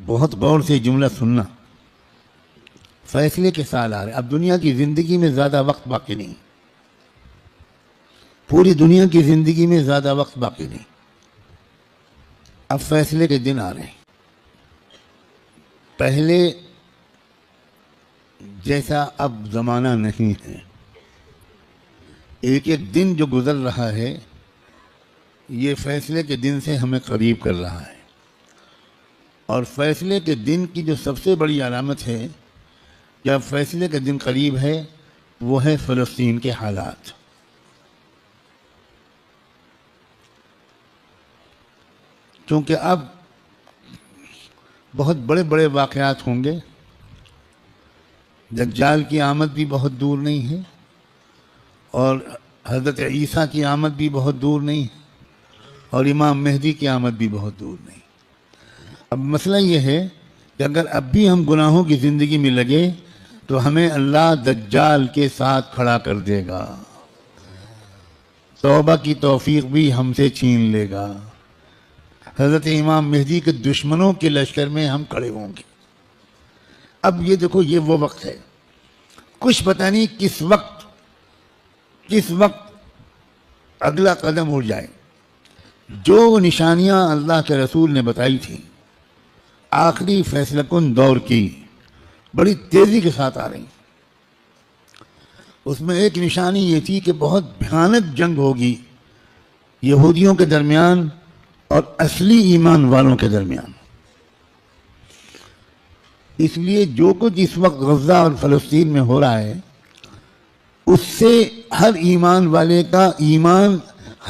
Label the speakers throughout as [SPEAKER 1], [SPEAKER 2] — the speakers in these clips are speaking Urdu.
[SPEAKER 1] بہت غور سے جملہ سننا. فیصلے کے سال آ رہے. اب دنیا کی زندگی میں زیادہ وقت باقی نہیں. پوری دنیا کی زندگی میں زیادہ وقت باقی نہیں. اب فیصلے کے دن آ رہے ہیں. پہلے جیسا اب زمانہ نہیں ہے. ایک ایک دن جو گزر رہا ہے یہ فیصلے کے دن سے ہمیں قریب کر رہا ہے. اور فیصلے کے دن کی جو سب سے بڑی علامت ہے کہ اب فیصلے کا دن قریب ہے وہ ہے فلسطین کے حالات. کیونکہ اب بہت بڑے بڑے واقعات ہوں گے. دجال کی آمد بھی بہت دور نہیں ہے اور حضرت عیسیٰ کی آمد بھی بہت دور نہیں ہے اور امام مہدی کی آمد بھی بہت دور نہیں. اب مسئلہ یہ ہے کہ اگر اب بھی ہم گناہوں کی زندگی میں لگے تو ہمیں اللہ دجال کے ساتھ کھڑا کر دے گا. توبہ کی توفیق بھی ہم سے چھین لے گا. حضرت امام مہدی کے دشمنوں کے لشکر میں ہم کھڑے ہوں گے. اب یہ دیکھو یہ وہ وقت ہے. کچھ پتہ نہیں کس وقت اگلا قدم اٹھ جائے. جو نشانیاں اللہ کے رسول نے بتائی تھیں آخری فیصلہ کن دور کی بڑی تیزی کے ساتھ آ رہی. اس میں ایک نشانی یہ تھی کہ بہت بھیانک جنگ ہوگی یہودیوں کے درمیان اور اصلی ایمان والوں کے درمیان. اس لیے جو کچھ اس وقت غزہ اور فلسطین میں ہو رہا ہے اس سے ہر ایمان والے کا ایمان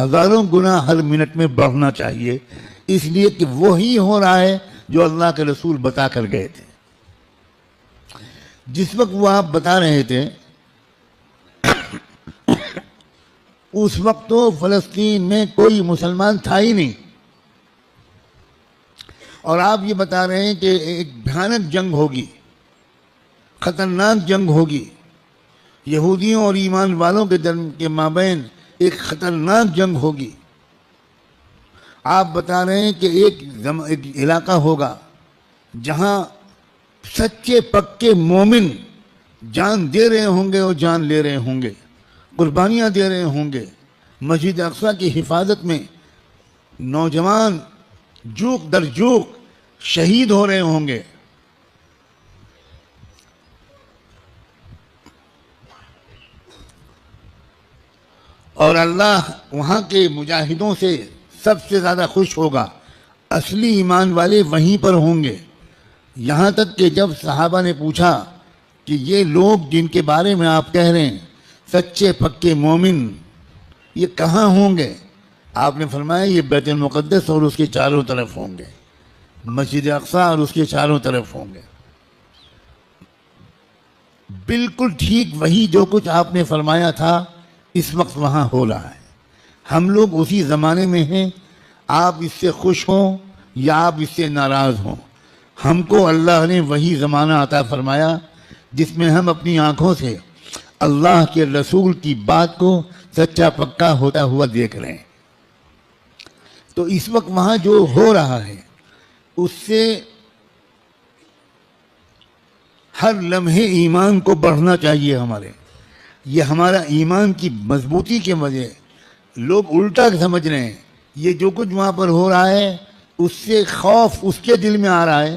[SPEAKER 1] ہزاروں گنا ہر منٹ میں بڑھنا چاہیے. اس لیے کہ وہی ہو رہا ہے جو اللہ کے رسول بتا کر گئے تھے. جس وقت وہ آپ بتا رہے تھے اس وقت تو فلسطین میں کوئی مسلمان تھا ہی نہیں. اور آپ یہ بتا رہے ہیں کہ ایک بھیانک جنگ ہوگی, خطرناک جنگ ہوگی, یہودیوں اور ایمان والوں کے مابین ایک خطرناک جنگ ہوگی. آپ بتا رہے ہیں کہ ایک علاقہ ہوگا جہاں سچے پکے مومن جان دے رہے ہوں گے اور جان لے رہے ہوں گے, قربانیاں دے رہے ہوں گے. مسجد اقصیٰ کی حفاظت میں نوجوان جوق در جوق شہید ہو رہے ہوں گے. اور اللہ وہاں کے مجاہدوں سے سب سے زیادہ خوش ہوگا. اصلی ایمان والے وہیں پر ہوں گے. یہاں تک کہ جب صحابہ نے پوچھا کہ یہ لوگ جن کے بارے میں آپ کہہ رہے ہیں سچے پکے مومن یہ کہاں ہوں گے, آپ نے فرمایا یہ بیت المقدس اور اس کے چاروں طرف ہوں گے, مسجد اقصیٰ اور اس کے چاروں طرف ہوں گے. بالکل ٹھیک وہی جو کچھ آپ نے فرمایا تھا اس وقت وہاں ہو رہا ہے. ہم لوگ اسی زمانے میں ہیں. آپ اس سے خوش ہوں یا آپ اس سے ناراض ہوں, ہم کو اللہ نے وہی زمانہ عطا فرمایا جس میں ہم اپنی آنکھوں سے اللہ کے رسول کی بات کو سچا پکا ہوتا ہوا دیکھ رہے ہیں. تو اس وقت وہاں جو ہو رہا ہے اس سے ہر لمحے ایمان کو بڑھنا چاہیے ہمارے. یہ ہمارا ایمان کی مضبوطی کے وجہ لوگ الٹا سمجھ رہے ہیں. یہ جو کچھ وہاں پر ہو رہا ہے اس سے خوف اس کے دل میں آ رہا ہے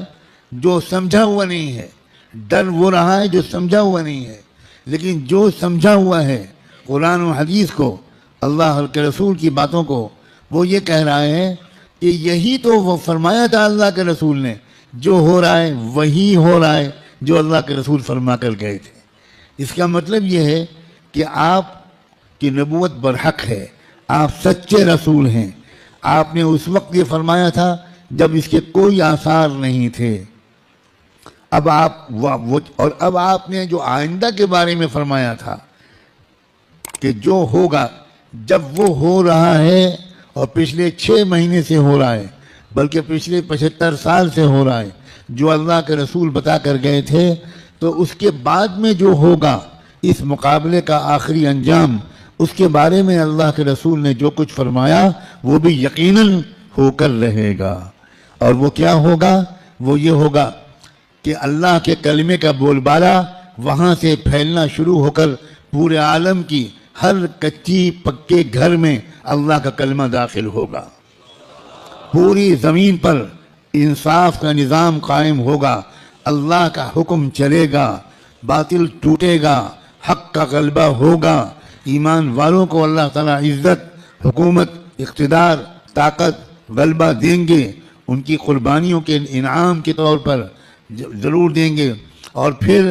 [SPEAKER 1] جو سمجھا ہوا نہیں ہے. ڈر وہ رہا ہے جو سمجھا ہوا نہیں ہے. لیکن جو سمجھا ہوا ہے قرآن و حدیث کو, اللہ کے رسول کی باتوں کو, وہ یہ کہہ رہا ہے کہ یہی تو وہ فرمایا تھا اللہ کے رسول نے, جو ہو رہا ہے وہی ہو رہا ہے جو اللہ کے رسول فرما کر گئے تھے. اس کا مطلب یہ ہے کہ آپ کی نبوت برحق ہے, آپ سچے رسول ہیں. آپ نے اس وقت یہ فرمایا تھا جب اس کے کوئی آثار نہیں تھے. اب آپ نے جو آئندہ کے بارے میں فرمایا تھا کہ جو ہوگا, جب وہ ہو رہا ہے اور پچھلے 6 مہینے سے ہو رہا ہے بلکہ پچھلے 75 سال سے ہو رہا ہے, جو اللہ کے رسول بتا کر گئے تھے, تو اس کے بعد میں جو ہوگا اس مقابلے کا آخری انجام, اس کے بارے میں اللہ کے رسول نے جو کچھ فرمایا وہ بھی یقیناً ہو کر رہے گا. اور وہ کیا ہوگا وہ یہ ہوگا کہ اللہ کے کلمے کا بول بالا وہاں سے پھیلنا شروع ہو کر پورے عالم کی ہر کچی پکے گھر میں اللہ کا کلمہ داخل ہوگا. پوری زمین پر انصاف کا نظام قائم ہوگا، اللہ کا حکم چلے گا، باطل ٹوٹے گا، حق کا غلبہ ہوگا. ایمان والوں کو اللہ تعالیٰ عزت، حکومت، اقتدار، طاقت، غلبہ دیں گے، ان کی قربانیوں کے انعام کے طور پر ضرور دیں گے. اور پھر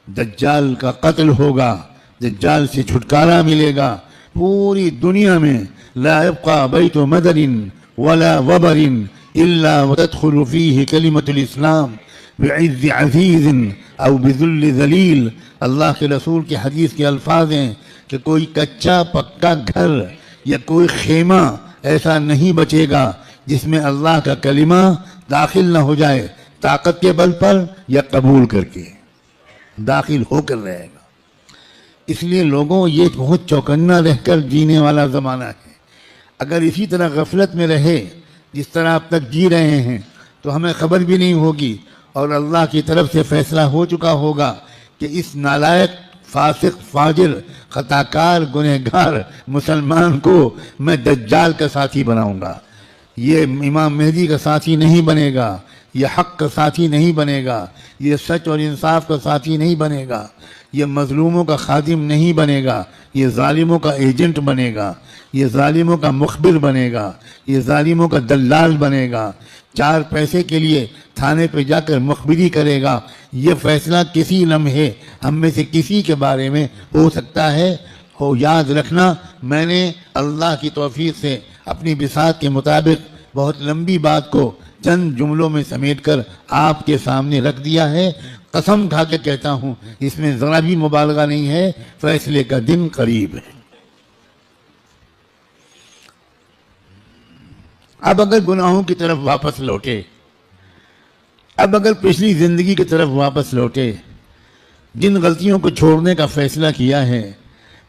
[SPEAKER 1] دجال کا قتل ہوگا، دجال سے چھٹکارا ملے گا. پوری دنیا میں لا يبقى بیت مدر ولا وبر الا وتدخل فيه کلمۃ الاسلام بعز عزیز او بذل ذلیل. اللہ کے رسول کی حدیث کے الفاظ ہیں کہ کوئی کچا پکا گھر یا کوئی خیمہ ایسا نہیں بچے گا جس میں اللہ کا کلمہ داخل نہ ہو جائے، طاقت کے بل پر یا قبول کر کے داخل ہو کر رہے گا. اس لیے لوگوں، یہ بہت چوکنا رہ کر جینے والا زمانہ ہے. اگر اسی طرح غفلت میں رہے جس طرح اب تک جی رہے ہیں تو ہمیں خبر بھی نہیں ہوگی، اور اللہ کی طرف سے فیصلہ ہو چکا ہوگا کہ اس نالائق، فاسق، فاجر، خطاکار، گنہگار مسلمان کو میں دجال کا ساتھی بناؤں گا. یہ امام مہدی کا ساتھی نہیں بنے گا، یہ حق کا ساتھی نہیں بنے گا، یہ سچ اور انصاف کا ساتھی نہیں بنے گا، یہ مظلوموں کا خادم نہیں بنے گا، یہ ظالموں کا ایجنٹ بنے گا، یہ ظالموں کا مخبر بنے گا، یہ ظالموں کا دلال بنے گا. 4 پیسے کے لیے تھانے پہ جا کر مخبری کرے گا. یہ فیصلہ کسی لمحے ہم میں سے کسی کے بارے میں ہو سکتا ہے. یاد رکھنا، میں نے اللہ کی توفیق سے اپنی بساط کے مطابق بہت لمبی بات کو چند جملوں میں سمیٹ کر آپ کے سامنے رکھ دیا ہے. قسم کھا کے کہتا ہوں، اس میں ذرا بھی مبالغہ نہیں ہے. فیصلے کا دن قریب ہے. اب اگر گناہوں کی طرف واپس لوٹے، اب اگر پچھلی زندگی کی طرف واپس لوٹے، جن غلطیوں کو چھوڑنے کا فیصلہ کیا ہے،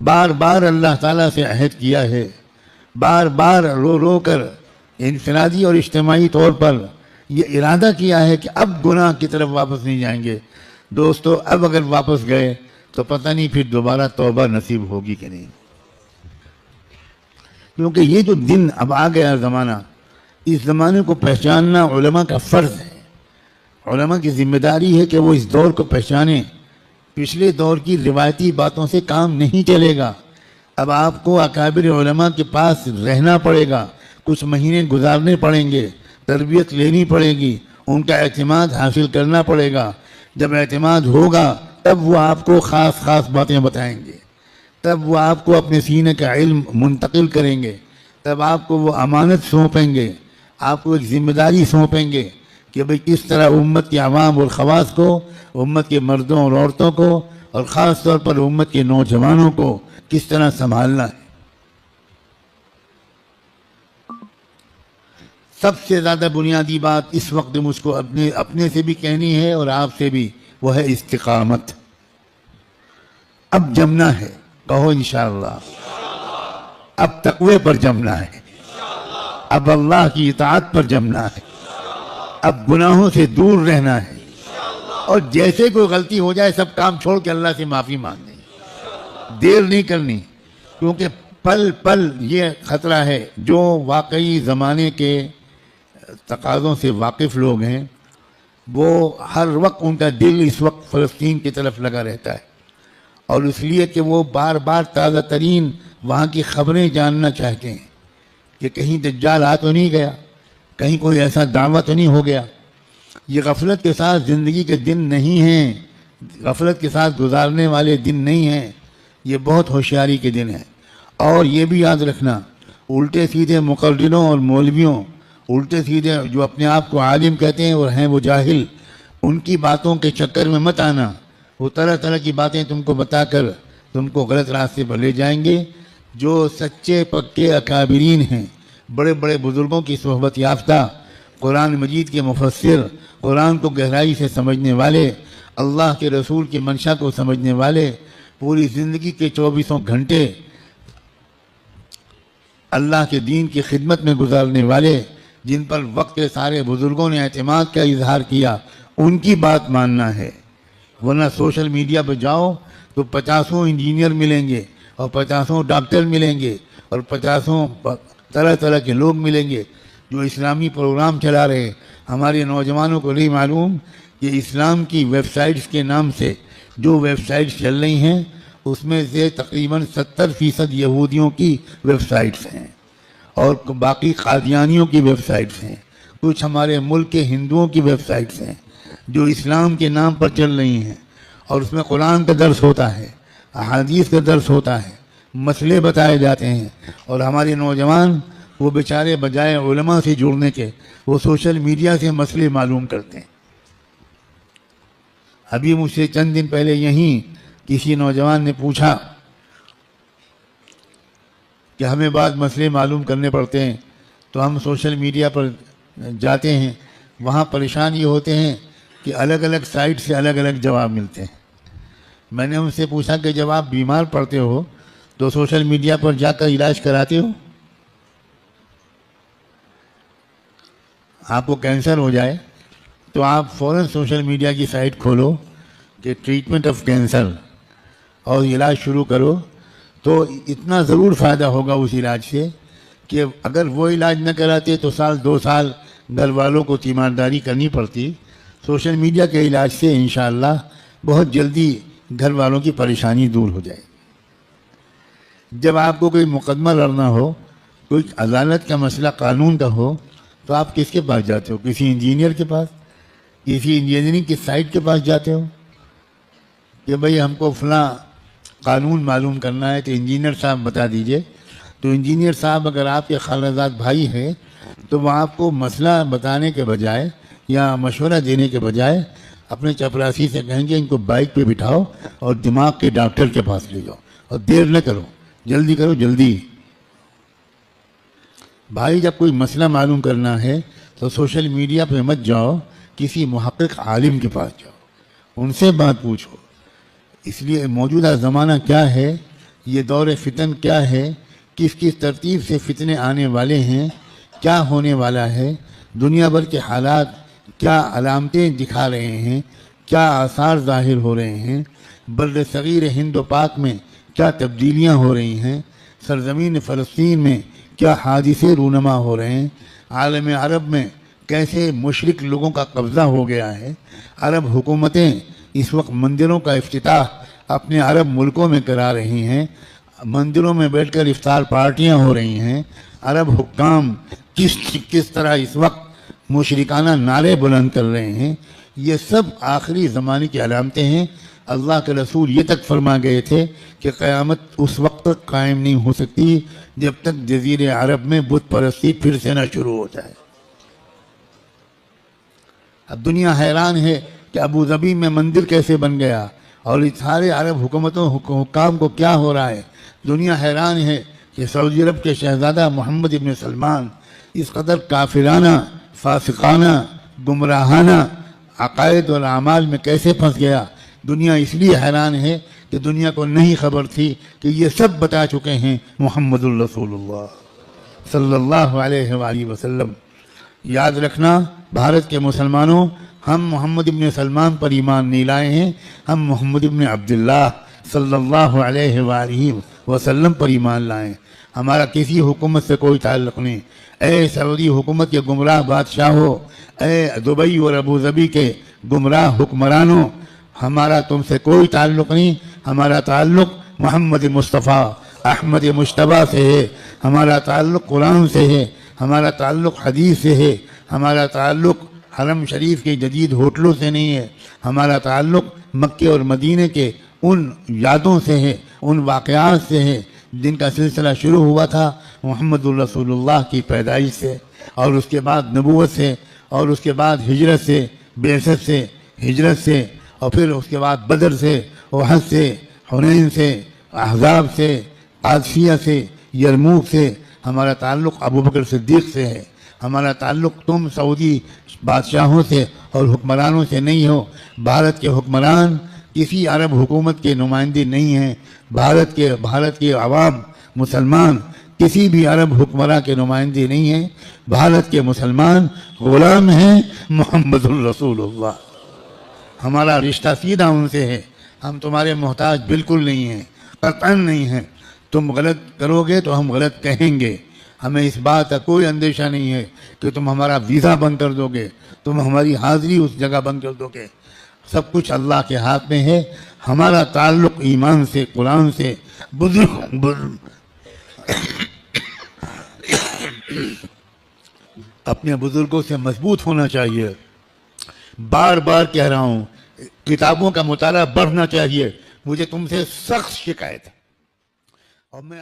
[SPEAKER 1] بار بار اللہ تعالیٰ سے عہد کیا ہے، بار بار رو رو کر انفرادی اور اجتماعی طور پر یہ ارادہ کیا ہے کہ اب گناہ کی طرف واپس نہیں جائیں گے. دوستو، اب اگر واپس گئے تو پتہ نہیں پھر دوبارہ توبہ نصیب ہوگی کہ نہیں. کیونکہ یہ جو دن اب آ گیا زمانہ، اس زمانے کو پہچاننا علماء کا فرض ہے. علماء کی ذمہ داری ہے کہ وہ اس دور کو پہچانیں. پچھلے دور کی روایتی باتوں سے کام نہیں چلے گا. اب آپ کو اکابر علماء کے پاس رہنا پڑے گا، کچھ مہینے گزارنے پڑیں گے، تربیت لینی پڑے گی، ان کا اعتماد حاصل کرنا پڑے گا. جب اعتماد ہوگا تب وہ آپ کو خاص خاص باتیں بتائیں گے، تب وہ آپ کو اپنے سینے کا علم منتقل کریں گے، تب آپ کو وہ امانت سونپیں گے، آپ کو ایک ذمہ داری سونپیں گے کہ بھئی کس طرح امت کے عوام اور خواص کو، امت کے مردوں اور عورتوں کو، اور خاص طور پر امت کے نوجوانوں کو کس طرح سنبھالنا ہے. سب سے زیادہ بنیادی بات اس وقت مجھ کو اپنے سے بھی کہنی ہے اور آپ سے بھی، وہ ہے استقامت. اب جمنا ہے، کہو انشاءاللہ. اب تقوی پر جمنا ہے، اب اللہ کی اطاعت پر جمنا ہے، اب گناہوں سے دور رہنا ہے، اور جیسے کوئی غلطی ہو جائے سب کام چھوڑ کے اللہ سے معافی مانگنی. دیر نہیں کرنی، کیونکہ پل پل یہ خطرہ ہے. جو واقعی زمانے کے تقاضوں سے واقف لوگ ہیں، وہ ہر وقت ان کا دل اس وقت فلسطین کی طرف لگا رہتا ہے، اور اس لیے کہ وہ بار بار تازہ ترین وہاں کی خبریں جاننا چاہتے ہیں کہ کہیں دجال آ تو نہیں گیا، کہیں کوئی ایسا دعویٰ تو نہیں ہو گیا. یہ غفلت کے ساتھ زندگی کے دن نہیں ہیں، غفلت کے ساتھ گزارنے والے دن نہیں ہیں، یہ بہت ہوشیاری کے دن ہیں. اور یہ بھی یاد رکھنا، الٹے سیدھے مقرروں اور مولویوں، الٹے سیدھے جو اپنے آپ کو عالم کہتے ہیں اور ہیں وہ جاہل، ان کی باتوں کے چکر میں مت آنا. وہ طرح طرح کی باتیں تم کو بتا کر تم کو غلط راستے پر لے جائیں گے. جو سچے پکے اکابرین ہیں، بڑے بڑے بزرگوں کی صحبت یافتہ، قرآن مجید کے مفسر، قرآن کو گہرائی سے سمجھنے والے، اللہ کے رسول کی منشا کو سمجھنے والے، پوری زندگی کے 24 گھنٹے اللہ کے دین کی خدمت میں گزارنے والے، جن پر وقت کے سارے بزرگوں نے اعتماد کا اظہار کیا، ان کی بات ماننا ہے۔ ورنہ سوشل میڈیا پہ جاؤ تو 50 انجینئر ملیں گے اور 50 ڈاکٹر ملیں گے اور 50 طرح طرح کے لوگ ملیں گے جو اسلامی پروگرام چلا رہے ہیں۔ ہمارے نوجوانوں کو نہیں معلوم کہ اسلام کی ویب سائٹس کے نام سے جو ویب سائٹس چل رہی ہیں اس میں سے تقریباً 70% یہودیوں کی ویب سائٹس ہیں اور باقی قادیانیوں کی ویب سائٹس ہیں، کچھ ہمارے ملک کے ہندوؤں کی ویب سائٹس ہیں جو اسلام کے نام پر چل رہی ہیں، اور اس میں قرآن کا درس ہوتا ہے، احادیث کا درس ہوتا ہے، مسئلے بتائے جاتے ہیں، اور ہمارے نوجوان وہ بیچارے بجائے علماء سے جڑنے کے وہ سوشل میڈیا سے مسئلے معلوم کرتے ہیں۔ ابھی مجھ سے چند دن پہلے یہیں کسی نوجوان نے پوچھا کہ ہمیں بعض مسئلے معلوم کرنے پڑتے ہیں تو ہم سوشل میڈیا پر جاتے ہیں، وہاں پریشان یہ ہوتے ہیں کہ الگ الگ سائٹ سے الگ الگ جواب ملتے ہیں۔ میں نے ان سے پوچھا کہ جب آپ بیمار پڑتے ہو تو سوشل میڈیا پر جا کر علاج کراتے ہو؟ آپ کو کینسر ہو جائے تو آپ فوراً سوشل میڈیا کی سائٹ کھولو کہ ٹریٹمنٹ آف کینسر اور علاج شروع کرو، تو اتنا ضرور فائدہ ہوگا اس علاج سے کہ اگر وہ علاج نہ کراتے تو 2 سال گھر والوں کو تیمارداری کرنی پڑتی۔ سوشل میڈیا کے علاج سے انشاءاللہ بہت جلدی گھر والوں کی پریشانی دور ہو جائے۔ جب آپ کو کوئی مقدمہ لڑنا ہو، کوئی عدالت کا مسئلہ قانون کا ہو، تو آپ کس کے پاس جاتے ہو؟ کسی انجینئر کے پاس، کسی انجینئرنگ کی سائٹ کے پاس جاتے ہو کہ بھئی ہم کو فلاں قانون معلوم کرنا ہے تو انجینئر صاحب بتا دیجئے۔ تو انجینئر صاحب اگر آپ کے خالہ بھائی ہیں تو وہ آپ کو مسئلہ بتانے کے بجائے یا مشورہ دینے کے بجائے اپنے چپراسی سے کہیں گے ان کو بائک پہ بٹھاؤ اور دماغ کے ڈاکٹر کے پاس لے جاؤ، اور دیر نہ کرو، جلدی کرو، جلدی۔ بھائی جب کوئی مسئلہ معلوم کرنا ہے تو سوشل میڈیا پہ مت جاؤ، کسی محقق عالم کے پاس جاؤ، ان سے بات پوچھو۔ اس لیے موجودہ زمانہ کیا ہے، یہ دور فتن کیا ہے، کس کس ترتیب سے فتنے آنے والے ہیں، کیا ہونے والا ہے، دنیا بھر کے حالات کیا علامتیں دکھا رہے ہیں، کیا آثار ظاہر ہو رہے ہیں، بر صغیر ہند و پاک میں کیا تبدیلیاں ہو رہی ہیں، سرزمین فلسطین میں کیا حادثے رونما ہو رہے ہیں، عالم عرب میں کیسے مشرک لوگوں کا قبضہ ہو گیا ہے، عرب حکومتیں اس وقت مندروں کا افتتاح اپنے عرب ملکوں میں کرا رہی ہیں، مندروں میں بیٹھ کر افطار پارٹیاں ہو رہی ہیں، عرب حکام کس طرح اس وقت مشرکانہ نعرے بلند کر رہے ہیں، یہ سب آخری زمانے کی علامتیں ہیں۔ اللہ کے رسول یہ تک فرما گئے تھے کہ قیامت اس وقت تک قائم نہیں ہو سکتی جب تک جزیرے عرب میں بت پرستی پھر سے نہ شروع ہو جائے۔ اب دنیا حیران ہے کہ ابو ظبی میں مندر کیسے بن گیا اور اس سارے عرب حکام کو کیا ہو رہا ہے۔ دنیا حیران ہے کہ سعودی عرب کے شہزادہ محمد ابن سلمان اس قدر کافرانہ، فاسقانہ، گمراہانہ عقائد اور اعمال میں کیسے پھنس گیا۔ دنیا اس لیے حیران ہے کہ دنیا کو نہیں خبر تھی کہ یہ سب بتا چکے ہیں محمد الرسول اللہ صلی اللہ علیہ وآلہ وسلم۔ یاد رکھنا بھارت کے مسلمانوں، ہم محمد ابن سلمان پر ایمان نہیں لائے ہیں، ہم محمد ابن عبداللہ صلی اللہ علیہ وآلہ وسلم پر ایمان لائیں۔ ہمارا کسی حکومت سے کوئی تعلق نہیں۔ اے سعودی حکومت کے گمراہ بادشاہوں، اے دبئی اور ابو ظبی کے گمراہ حکمرانوں، ہمارا تم سے کوئی تعلق نہیں۔ ہمارا تعلق محمد مصطفیٰ احمد مجتبیٰ سے ہے، ہمارا تعلق قرآن سے ہے، ہمارا تعلق حدیث سے ہے، ہمارا تعلق حرم شریف کے جدید ہوٹلوں سے نہیں ہے، ہمارا تعلق مکے اور مدینے کے ان یادوں سے ہے، ان واقعات سے ہے جن کا سلسلہ شروع ہوا تھا محمد الرسول اللہ کی پیدائش سے، اور اس کے بعد نبوت سے، اور اس کے بعد ہجرت سے، بعثت سے، ہجرت سے، اور پھر اس کے بعد بدر سے، احد سے، حنین سے، احزاب سے، قادسیہ سے، یرموک سے۔ ہمارا تعلق ابوبکر صدیق سے ہے۔ ہمارا تعلق تم سعودی بادشاہوں سے اور حکمرانوں سے نہیں ہو۔ بھارت کے حکمران کسی عرب حکومت کے نمائندے نہیں ہیں۔ بھارت کے عوام مسلمان کسی بھی عرب حکمراں کے نمائندے نہیں ہیں. بھارت کے مسلمان غلام ہیں محمد الرسول اللہ. ہمارا رشتہ سیدھا ان سے ہے. ہم تمہارے محتاج بالکل نہیں ہیں، قطعاً نہیں ہیں. تم غلط کرو گے تو ہم غلط کہیں گے. ہمیں اس بات کا کوئی اندیشہ نہیں ہے کہ تم ہمارا ویزا بند کر دو گے، تم ہماری حاضری اس جگہ بند کر دو گے. سب کچھ اللہ کے ہاتھ میں ہے. ہمارا تعلق ایمان سے، قرآن سے، اپنے بزرگوں سے مضبوط ہونا چاہیے. بار بار کہہ رہا ہوں، کتابوں کا مطالعہ بڑھنا چاہیے. مجھے تم سے سخت شکایت ہے اور میں